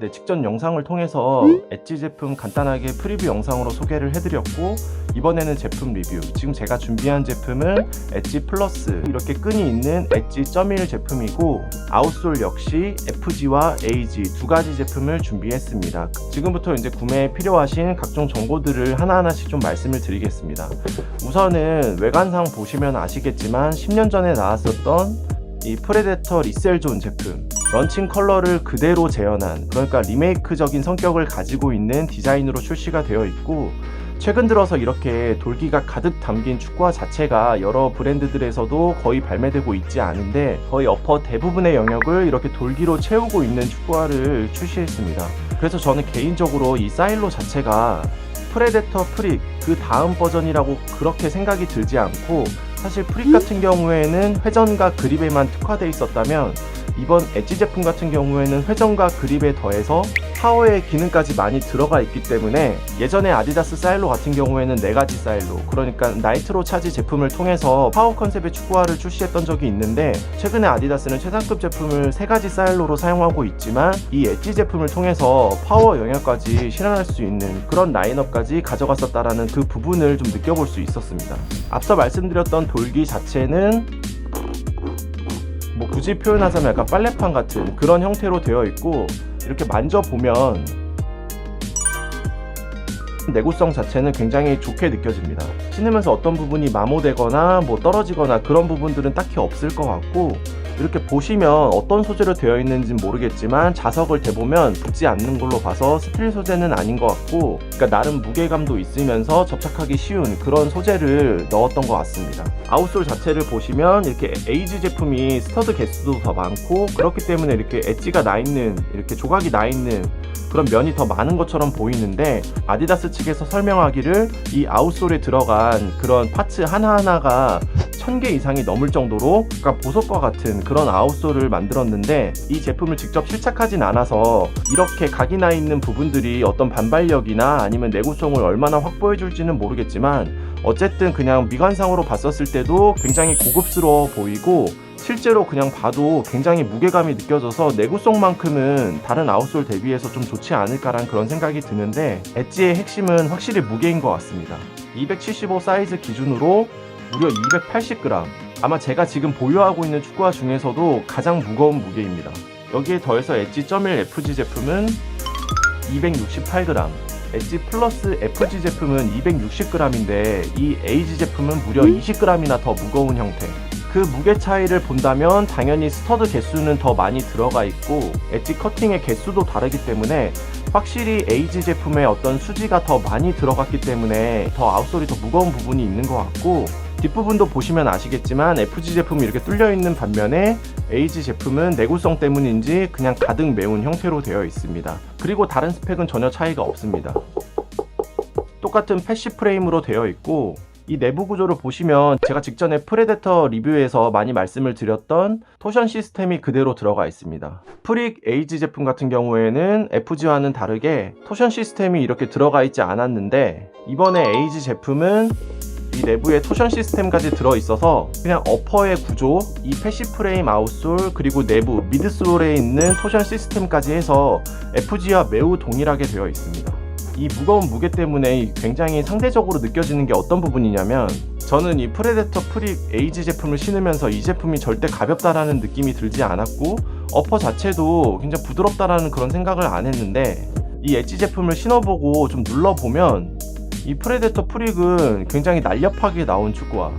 때 직전 영상을 통해서 엣지 제품 간단하게 프리뷰 영상으로 소개를 해드렸고, 이번에는 제품 리뷰. 지금 제가 준비한 제품은 엣지 플러스, 이렇게 끈이 있는 엣지 1 제품이고, 아웃솔 역시 FG와 AG 두 가지 제품을 준비했습니다. 지금부터 이제 구매에 필요하신 각종 정보들을 하나하나씩 좀 말씀을 드리겠습니다. 우선은 외관상 보시면 아시겠지만 10년 전에 나왔었던 이 프레데터 리셀존 제품, 런칭 컬러를 그대로 재현한, 그러니까 리메이크적인 성격을 가지고 있는 디자인으로 출시가 되어 있고, 최근 들어서 이렇게 돌기가 가득 담긴 축구화 자체가 여러 브랜드들에서도 거의 발매되고 있지 않은데, 거의 어퍼 대부분의 영역을 이렇게 돌기로 채우고 있는 축구화를 출시했습니다. 그래서 저는 개인적으로 이 사일로 자체가 프레데터 프릭 그 다음 버전이라고 그렇게 생각이 들지 않고, 사실 프릭 같은 경우에는 회전과 그립에만 특화되어 있었다면, 이번 엣지 제품 같은 경우에는 회전과 그립에 더해서 파워의 기능까지 많이 들어가 있기 때문에, 예전에 아디다스 사일로 같은 경우에는 4가지 사일로, 그러니까 나이트로 차지 제품을 통해서 파워 컨셉의 축구화를 출시했던 적이 있는데, 최근에 아디다스는 최상급 제품을 3가지 사일로로 사용하고 있지만, 이 엣지 제품을 통해서 파워 영역까지 실현할 수 있는 그런 라인업까지 가져갔었다라는 그 부분을 좀 느껴볼 수 있었습니다. 앞서 말씀드렸던 돌기 자체는 굳이 표현하자면 약간 빨래판 같은 그런 형태로 되어 있고, 이렇게 만져보면 내구성 자체는 굉장히 좋게 느껴집니다. 신으면서 어떤 부분이 마모되거나 떨어지거나 그런 부분들은 딱히 없을 것 같고, 이렇게 보시면 어떤 소재로 되어 있는지는 모르겠지만 자석을 대보면 붙지 않는 걸로 봐서 스틸 소재는 아닌 것 같고, 그러니까 나름 무게감도 있으면서 접착하기 쉬운 그런 소재를 넣었던 것 같습니다. 아웃솔 자체를 보시면 이렇게 에이지 제품이 스터드 개수도 더 많고, 그렇기 때문에 이렇게 엣지가 나있는, 이렇게 조각이 나있는 그런 면이 더 많은 것처럼 보이는데, 아디다스 측에서 설명하기를 이 아웃솔에 들어간 그런 파츠 하나하나가 1000개 이상이 넘을 정도로, 그러니까 보석과 같은 그런 아웃솔을 만들었는데, 이 제품을 직접 실착하진 않아서 이렇게 각이 나 있는 부분들이 어떤 반발력이나 아니면 내구성을 얼마나 확보해 줄지는 모르겠지만, 어쨌든 그냥 미관상으로 봤었을 때도 굉장히 고급스러워 보이고, 실제로 그냥 봐도 굉장히 무게감이 느껴져서 내구성만큼은 다른 아웃솔 대비해서 좀 좋지 않을까라는 그런 생각이 드는데, 엣지의 핵심은 확실히 무게인 것 같습니다. 275 사이즈 기준으로 무려 280g, 아마 제가 지금 보유하고 있는 축구화 중에서도 가장 무거운 무게입니다. 여기에 더해서 엣지 1 FG 제품은 268g, 엣지 플러스 FG 제품은 260g인데 이 에이지 제품은 무려 20g이나 더 무거운 형태. 그 무게 차이를 본다면 당연히 스터드 개수는 더 많이 들어가 있고, 엣지 커팅의 개수도 다르기 때문에 확실히 에이지 제품의 어떤 수지가 더 많이 들어갔기 때문에 더 아웃솔이 더 무거운 부분이 있는 것 같고, 뒷부분도 보시면 아시겠지만 FG 제품이 이렇게 뚫려 있는 반면에 에이지 제품은 내구성 때문인지 그냥 가득 메운 형태로 되어 있습니다. 그리고 다른 스펙은 전혀 차이가 없습니다. 똑같은 패시 프레임으로 되어 있고, 이 내부 구조를 보시면 제가 직전에 프레데터 리뷰에서 많이 말씀을 드렸던 토션 시스템이 그대로 들어가 있습니다. 프릭 에이지 제품 같은 경우에는 FG와는 다르게 토션 시스템이 이렇게 들어가 있지 않았는데, 이번에 에이지 제품은 이 내부에 토션 시스템까지 들어있어서 그냥 어퍼의 구조, 이 패시 프레임 아웃솔, 그리고 내부 미드솔에 있는 토션 시스템까지 해서 FG와 매우 동일하게 되어 있습니다. 이 무거운 무게 때문에 굉장히 상대적으로 느껴지는 게 어떤 부분이냐면, 저는 이 프레데터 프릭 에이지 제품을 신으면서 이 제품이 절대 가볍다라는 느낌이 들지 않았고, 어퍼 자체도 굉장히 부드럽다라는 그런 생각을 안 했는데, 이 엣지 제품을 신어보고 좀 눌러보면 이 프레데터 프릭은 굉장히 날렵하게 나온 축구화,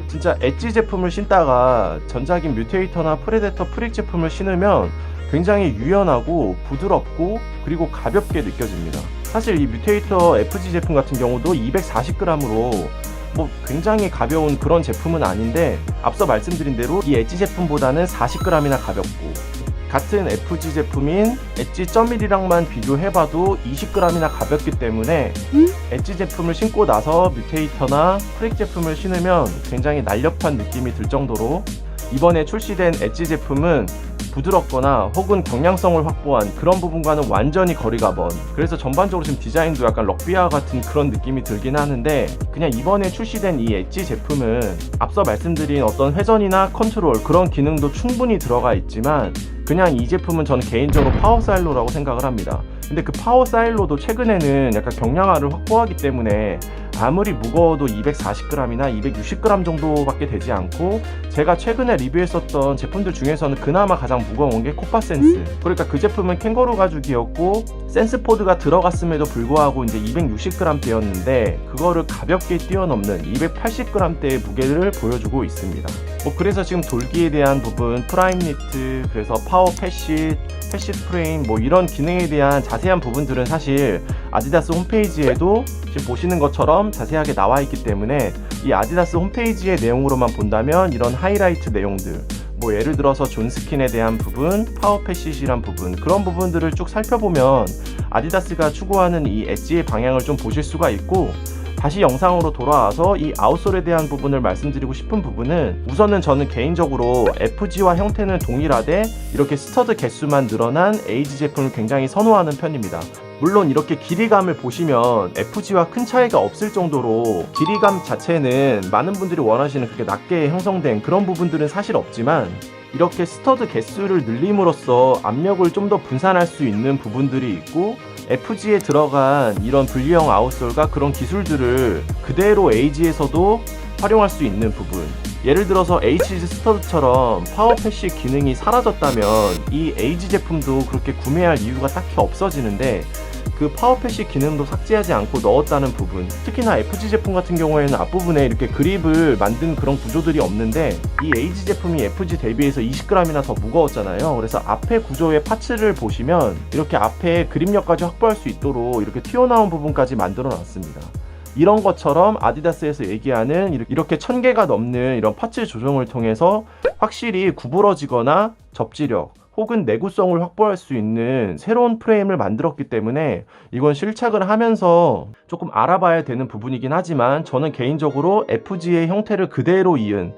진짜 엣지 제품을 신다가 전작인 뮤테이터나 프레데터 프릭 제품을 신으면 굉장히 유연하고 부드럽고 그리고 가볍게 느껴집니다. 사실 이 뮤테이터 FG 제품 같은 경우도 240g으로 굉장히 가벼운 그런 제품은 아닌데, 앞서 말씀드린 대로 이 엣지 제품보다는 40g이나 가볍고, 같은 FG 제품인 엣지 1mm랑만 비교해봐도 20g이나 가볍기 때문에 엣지 제품을 신고 나서 뮤테이터나 프릭 제품을 신으면 굉장히 날렵한 느낌이 들 정도로, 이번에 출시된 엣지 제품은 부드럽거나 혹은 경량성을 확보한 그런 부분과는 완전히 거리가 먼, 그래서 전반적으로 지금 디자인도 약간 럭비아 같은 그런 느낌이 들긴 하는데, 그냥 이번에 출시된 이 엣지 제품은 앞서 말씀드린 어떤 회전이나 컨트롤 그런 기능도 충분히 들어가 있지만, 그냥 이 제품은 저는 개인적으로 파워 사일로라고 생각을 합니다. 근데 그 파워 사일로도 최근에는 약간 경량화를 확보하기 때문에 아무리 무거워도 240g이나 260g 정도밖에 되지 않고, 제가 최근에 리뷰했었던 제품들 중에서는 그나마 가장 무거운 게 코파센스. 그러니까 그 제품은 캥거루 가죽이었고 센스포드가 들어갔음에도 불구하고 이제 260g대였는데 그거를 가볍게 뛰어넘는 280g대의 무게를 보여주고 있습니다. 그래서 지금 돌기에 대한 부분, 프라임 니트, 그래서 파워 패시 프레임, 이런 기능에 대한 자세한 부분들은 사실 아디다스 홈페이지에도 지금 보시는 것처럼 자세하게 나와 있기 때문에 이 아디다스 홈페이지의 내용으로만 본다면 이런 하이라이트 내용들, 예를 들어서 존스킨에 대한 부분, 파워 패시이란 부분, 그런 부분들을 쭉 살펴보면 아디다스가 추구하는 이 엣지의 방향을 좀 보실 수가 있고, 다시 영상으로 돌아와서 이 아웃솔에 대한 부분을 말씀드리고 싶은 부분은, 우선은 저는 개인적으로 FG와 형태는 동일하되 이렇게 스터드 개수만 늘어난 에이지 제품을 굉장히 선호하는 편입니다. 물론 이렇게 길이감을 보시면 FG와 큰 차이가 없을 정도로 길이감 자체는 많은 분들이 원하시는 그렇게 낮게 형성된 그런 부분들은 사실 없지만, 이렇게 스터드 개수를 늘림으로써 압력을 좀 더 분산할 수 있는 부분들이 있고, FG에 들어간 이런 분리형 아웃솔과 그런 기술들을 그대로 에이지에서도 활용할 수 있는 부분, 예를 들어서 HG 스터드처럼 파워 패시 기능이 사라졌다면 이 에이지 제품도 그렇게 구매할 이유가 딱히 없어지는데, 그 파워 패시 기능도 삭제하지 않고 넣었다는 부분, 특히나 FG 제품 같은 경우에는 앞부분에 이렇게 그립을 만든 그런 구조들이 없는데, 이 에이지 제품이 FG 대비해서 20g이나 더 무거웠잖아요. 그래서 앞에 구조의 파츠를 보시면 이렇게 앞에 그립력까지 확보할 수 있도록 이렇게 튀어나온 부분까지 만들어 놨습니다. 이런 것처럼 아디다스에서 얘기하는 이렇게 1000개가 넘는 이런 파츠 조정을 통해서 확실히 구부러지거나 접지력 혹은 내구성을 확보할 수 있는 새로운 프레임을 만들었기 때문에 이건 실착을 하면서 조금 알아봐야 되는 부분이긴 하지만, 저는 개인적으로 FG의 형태를 그대로 이은,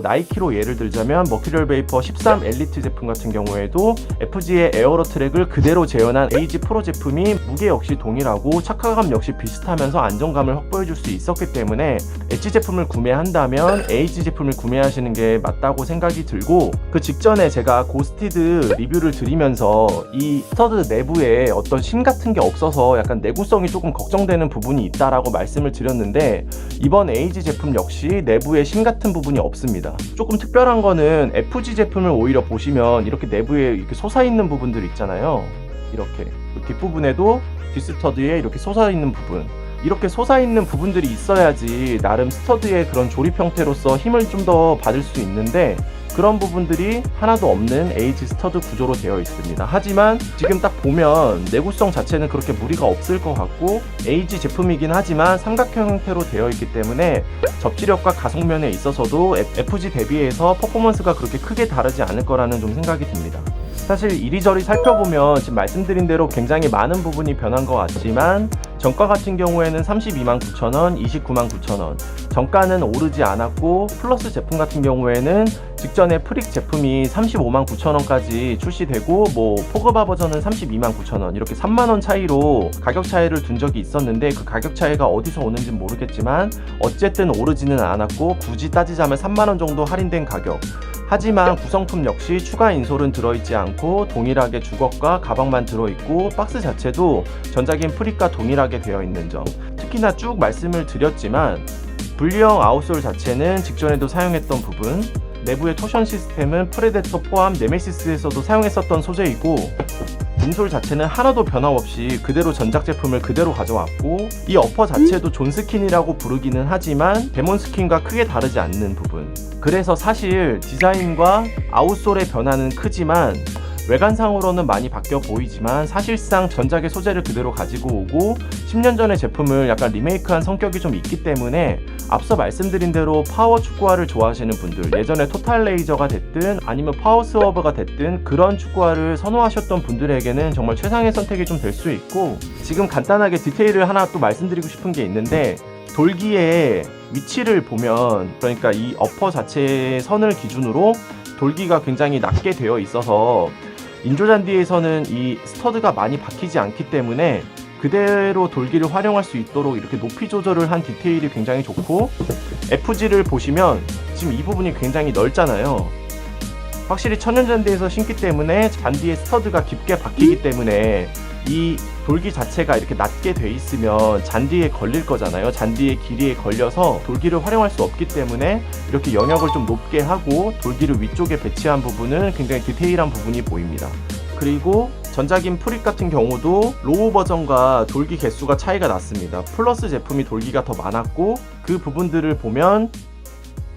나이키로 예를 들자면 머큐리얼 베이퍼 13 엘리트 제품 같은 경우에도 FG의 에어로 트랙을 그대로 재현한 에이지 프로 제품이 무게 역시 동일하고 착화감 역시 비슷하면서 안정감을 확보해 줄 수 있었기 때문에 엣지 제품을 구매한다면 에이지 제품을 구매하시는 게 맞다고 생각이 들고, 그 직전에 제가 고스티드 리뷰를 드리면서 이 스터드 내부에 어떤 심 같은 게 없어서 약간 내구성이 조금 걱정되는 부분이 있다라고 말씀을 드렸는데, 이번 에이지 제품 역시 내부에 심 같은 부분이 없습니다. 조금 특별한 거는 FG 제품을 오히려 보시면 이렇게 내부에 이렇게 솟아있는 부분들 있잖아요. 이렇게 뒷부분에도 뒷스터드에 이렇게 솟아있는 부분, 이렇게 솟아있는 부분들이 있어야지 나름 스터드의 그런 조립 형태로서 힘을 좀 더 받을 수 있는데, 그런 부분들이 하나도 없는 에이지 스터드 구조로 되어 있습니다. 하지만 지금 딱 보면 내구성 자체는 그렇게 무리가 없을 것 같고, 에이지 제품이긴 하지만 삼각형 형태로 되어 있기 때문에 접지력과 가속면에 있어서도 FG 대비해서 퍼포먼스가 그렇게 크게 다르지 않을 거라는 좀 생각이 듭니다. 사실 이리저리 살펴보면 지금 말씀드린 대로 굉장히 많은 부분이 변한 것 같지만, 정가 같은 경우에는 329,000원, 299,000원, 정가는 오르지 않았고, 플러스 제품 같은 경우에는 직전에 프릭 제품이 359,000원까지 출시되고, 포그바 버전은 329,000원, 이렇게 3만원 차이로 가격 차이를 둔 적이 있었는데, 그 가격 차이가 어디서 오는지 모르겠지만 어쨌든 오르지는 않았고, 굳이 따지자면 3만원 정도 할인된 가격. 하지만 구성품 역시 추가 인솔은 들어있지 않고 동일하게 주걱과 가방만 들어있고, 박스 자체도 전작인 프릭과 동일하게 되어 있는 점, 특히나 쭉 말씀을 드렸지만 분리형 아웃솔 자체는 직전에도 사용했던 부분, 내부의 토션 시스템은 프레데터 포함 네메시스에서도 사용했었던 소재이고, 인솔 자체는 하나도 변함없이 그대로 전작 제품을 그대로 가져왔고, 이 어퍼 자체도 존스킨이라고 부르기는 하지만 데몬스킨과 크게 다르지 않는 부분, 그래서 사실 디자인과 아웃솔의 변화는 크지만 외관상으로는 많이 바뀌어 보이지만 사실상 전작의 소재를 그대로 가지고 오고 10년 전의 제품을 약간 리메이크한 성격이 좀 있기 때문에, 앞서 말씀드린 대로 파워 축구화를 좋아하시는 분들, 예전에 토탈 레이저가 됐든 아니면 파워 스워버가 됐든 그런 축구화를 선호하셨던 분들에게는 정말 최상의 선택이 좀 될 수 있고, 지금 간단하게 디테일을 하나 또 말씀드리고 싶은 게 있는데, 돌기의 위치를 보면, 그러니까 이 어퍼 자체의 선을 기준으로 돌기가 굉장히 낮게 되어 있어서 인조잔디에서는 이 스터드가 많이 박히지 않기 때문에 그대로 돌기를 활용할 수 있도록 이렇게 높이 조절을 한 디테일이 굉장히 좋고, FG를 보시면 지금 이 부분이 굉장히 넓잖아요. 확실히 천연잔디에서 신기 때문에 잔디의 스터드가 깊게 박히기 때문에 이 돌기 자체가 이렇게 낮게 돼 있으면 잔디에 걸릴 거잖아요. 잔디의 길이에 걸려서 돌기를 활용할 수 없기 때문에 이렇게 영역을 좀 높게 하고 돌기를 위쪽에 배치한 부분은 굉장히 디테일한 부분이 보입니다. 그리고 전작인 프릿 같은 경우도 로우 버전과 돌기 개수가 차이가 났습니다. 플러스 제품이 돌기가 더 많았고, 그 부분들을 보면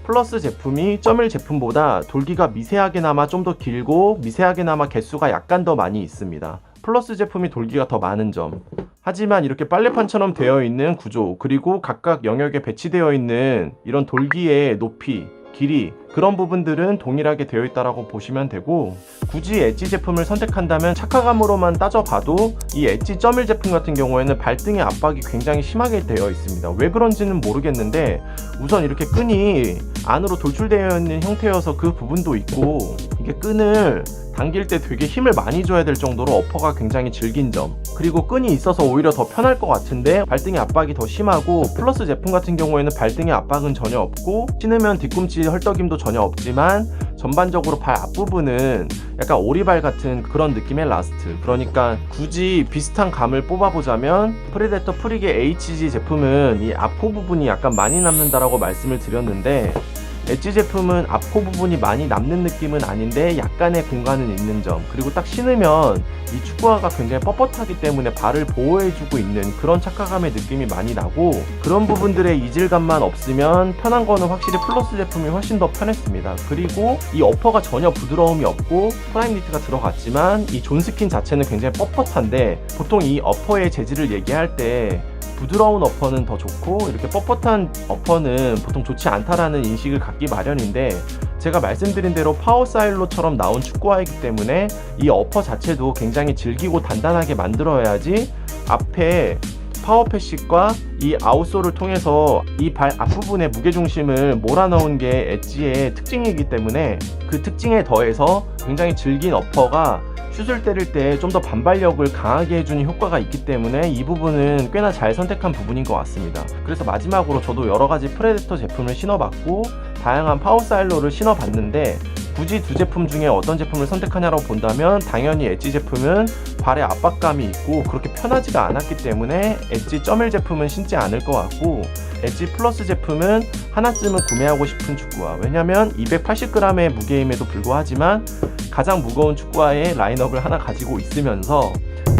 플러스 제품이 점일 제품보다 돌기가 미세하게나마 좀 더 길고 미세하게나마 개수가 약간 더 많이 있습니다. 플러스 제품이 돌기가 더 많은 점. 하지만 이렇게 빨래판처럼 되어 있는 구조, 그리고 각각 영역에 배치되어 있는 이런 돌기의 높이, 길이, 그런 부분들은 동일하게 되어 있다라고 보시면 되고, 굳이 엣지 제품을 선택한다면 착화감으로만 따져봐도 이 엣지 점일 제품 같은 경우에는 발등의 압박이 굉장히 심하게 되어 있습니다. 왜 그런지는 모르겠는데 우선 이렇게 끈이 안으로 돌출되어 있는 형태여서 그 부분도 있고, 이게 끈을 당길 때 되게 힘을 많이 줘야 될 정도로 어퍼가 굉장히 질긴 점, 그리고 끈이 있어서 오히려 더 편할 것 같은데 발등의 압박이 더 심하고, 플러스 제품 같은 경우에는 발등의 압박은 전혀 없고 신으면 뒤꿈치 헐떡임도 전혀 없지만 전반적으로 발 앞부분은 약간 오리발 같은 그런 느낌의 라스트. 그러니까 굳이 비슷한 감을 뽑아보자면 프레데터 프릭의 HG 제품은 이 앞코 부분이 약간 많이 남는다라고 말씀을 드렸는데, 엣지 제품은 앞코 부분이 많이 남는 느낌은 아닌데 약간의 공간은 있는 점, 그리고 딱 신으면 이 축구화가 굉장히 뻣뻣하기 때문에 발을 보호해주고 있는 그런 착화감의 느낌이 많이 나고, 그런 부분들의 이질감만 없으면 편한 거는 확실히 플러스 제품이 훨씬 더 편했습니다. 그리고 이 어퍼가 전혀 부드러움이 없고 프라임 니트가 들어갔지만 이 존스킨 자체는 굉장히 뻣뻣한데, 보통 이 어퍼의 재질을 얘기할 때 부드러운 어퍼는 더 좋고 이렇게 뻣뻣한 어퍼는 보통 좋지 않다라는 인식을 갖기 마련인데, 제가 말씀드린 대로 파워사일로처럼 나온 축구화이기 때문에 이 어퍼 자체도 굉장히 질기고 단단하게 만들어야지 앞에 파워패식과 이 아웃솔을 통해서 이 발 앞부분의 무게중심을 몰아넣은 게 엣지의 특징이기 때문에, 그 특징에 더해서 굉장히 질긴 어퍼가 슛을 때릴 때 좀 더 반발력을 강하게 해주는 효과가 있기 때문에 이 부분은 꽤나 잘 선택한 부분인 것 같습니다. 그래서 마지막으로 저도 여러가지 프레데터 제품을 신어봤고 다양한 파워사일로를 신어봤는데, 굳이 두 제품 중에 어떤 제품을 선택하냐고 본다면 당연히 엣지 제품은 발에 압박감이 있고 그렇게 편하지가 않았기 때문에 엣지 점일 제품은 신지 않을 것 같고, 엣지 플러스 제품은 하나쯤은 구매하고 싶은 축구화. 왜냐면 280g의 무게임에도 불구하지만 가장 무거운 축구화의 라인업을 하나 가지고 있으면서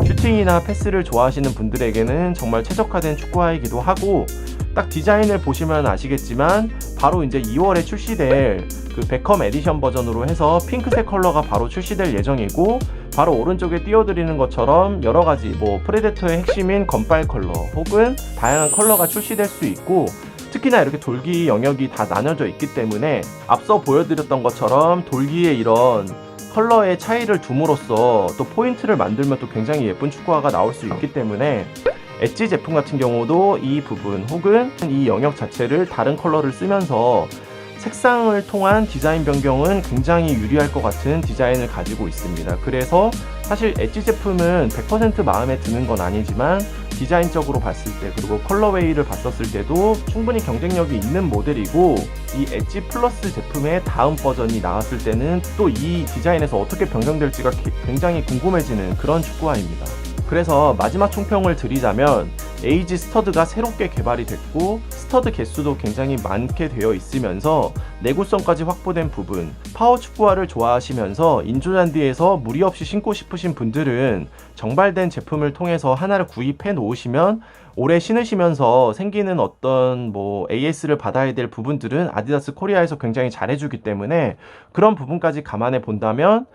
슈팅이나 패스를 좋아하시는 분들에게는 정말 최적화된 축구화이기도 하고, 딱 디자인을 보시면 아시겠지만 바로 이제 2월에 출시될 그 베컴 에디션 버전으로 해서 핑크색 컬러가 바로 출시될 예정이고, 바로 오른쪽에 띄워드리는 것처럼 여러가지 뭐 프레데터의 핵심인 건빨 컬러 혹은 다양한 컬러가 출시될 수 있고, 특히나 이렇게 돌기 영역이 다 나눠져 있기 때문에 앞서 보여드렸던 것처럼 돌기의 이런 컬러의 차이를 둠으로써 또 포인트를 만들면 또 굉장히 예쁜 축구화가 나올 수 있기 때문에, 엣지 제품 같은 경우도 이 부분 혹은 이 영역 자체를 다른 컬러를 쓰면서 색상을 통한 디자인 변경은 굉장히 유리할 것 같은 디자인을 가지고 있습니다. 그래서 사실 엣지 제품은 100% 마음에 드는 건 아니지만 디자인적으로 봤을 때 그리고 컬러웨이를 봤었을 때도 충분히 경쟁력이 있는 모델이고, 이 엣지 플러스 제품의 다음 버전이 나왔을 때는 또 이 디자인에서 어떻게 변경될지가 굉장히 궁금해지는 그런 축구화입니다. 그래서 마지막 총평을 드리자면 에이지 스터드가 새롭게 개발이 됐고 스터드 개수도 굉장히 많게 되어 있으면서 내구성까지 확보된 부분, 파워 축구화를 좋아하시면서 인조잔디에서 무리 없이 신고 싶으신 분들은 정발된 제품을 통해서 하나를 구입해 놓으시면 오래 신으시면서 생기는 어떤 뭐 AS를 받아야 될 부분들은 아디다스 코리아에서 굉장히 잘해주기 때문에 그런 부분까지 감안해 본다면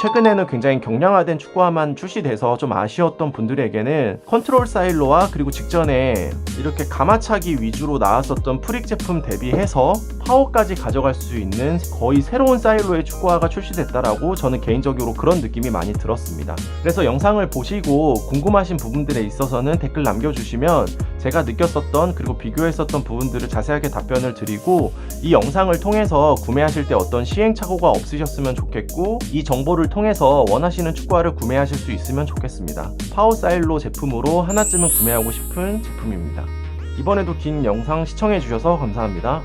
최근에는 굉장히 경량화된 축구화만 출시돼서 좀 아쉬웠던 분들에게는 컨트롤 사일로와 그리고 직전에 이렇게 가마차기 위주로 나왔었던 프릭 제품 대비해서 파워까지 가져갈 수 있는 거의 새로운 사일로의 축구화가 출시됐다라고 저는 개인적으로 그런 느낌이 많이 들었습니다. 그래서 영상을 보시고 궁금하신 부분들에 있어서는 댓글 남겨주시면 제가 느꼈었던 그리고 비교했었던 부분들을 자세하게 답변을 드리고, 이 영상을 통해서 구매하실 때 어떤 시행착오가 없으셨으면 좋겠고, 이 정보를 통해서 원하시는 축구화를 구매하실 수 있으면 좋겠습니다. 파워사일로 제품으로 하나쯤은 구매하고 싶은 제품입니다. 이번에도 긴 영상 시청해주셔서 감사합니다.